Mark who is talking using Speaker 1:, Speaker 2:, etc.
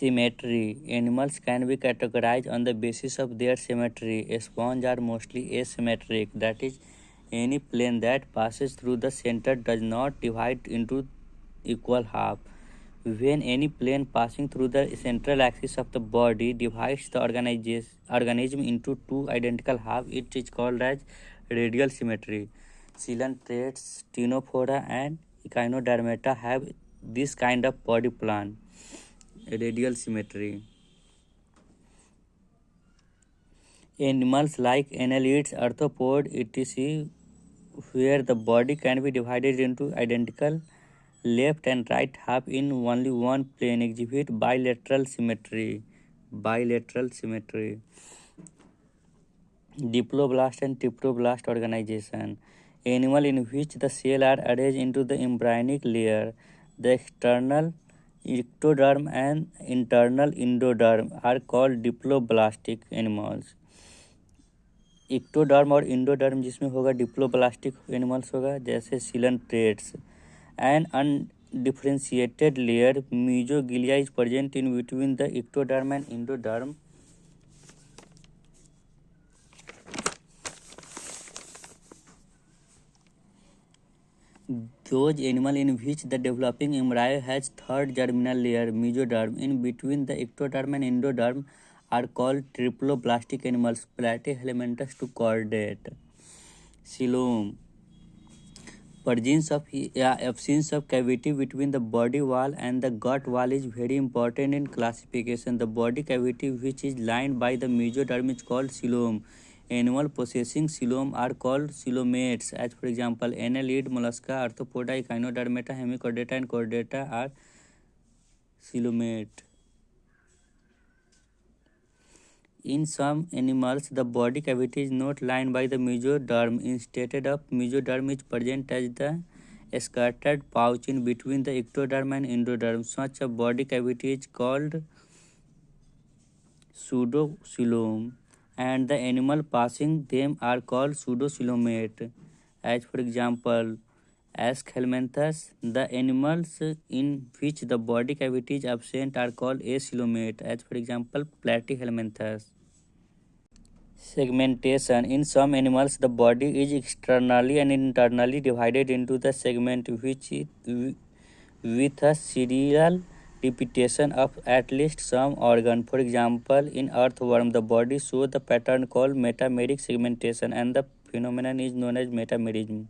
Speaker 1: Symmetry. Animals can be categorized on the basis of their symmetry. Sponges are mostly asymmetric, that is, any plane that passes through the center does not divide into equal half. When any plane passing through the central axis of the body divides the organism into two identical halves, it is called as radial symmetry. Coelentrates, Ctenophora, and Echinodermata have this kind of body plan, radial symmetry. Animals like annelids, arthropods, etc., where the body can be divided into identical left and right half in only one plane, exhibit bilateral symmetry. Bilateral symmetry. Diploblast and triploblast organization. Animal in which the cell are arranged into the embryonic layer. The external ectoderm and internal endoderm are called diploblastic animals. Ectoderm और endoderm जिसमें होगा diploblastic animals होगा, जैसे coelenterates. An undifferentiated layer mesoglea is present in between the ectoderm and endoderm. Those animals in which the developing embryo has third germinal layer, mesoderm, in between the ectoderm and endoderm are called triploblastic animals. Platyhelminthes to chordate. Coelom. Absence of cavity between the body wall and the gut wall is very important in classification. The body cavity which is lined by the mesoderm is called coelom. Animals possessing coelom are called coelomates. As for example, annelid, mollusca, arthropoda, echinodermata, hemichordata, and chordata are coelomate. In some animals, the body cavity is not lined by the mesoderm. Instead of mesoderm is present as the scattered pouch in between the ectoderm and endoderm. Such a body cavity is called pseudocoelom, and the animal passing them are called pseudocoelomate. As for example, Aschelminthes, the animals in which the body cavity is absent are called acoelomate. As for example, Platyhelminthes. Segmentation. In some animals, the body is externally and internally divided into the segment with a serial repetition of at least some organ. For example, in earthworm, the body shows the pattern called metameric segmentation, and the phenomenon is known as metamerism.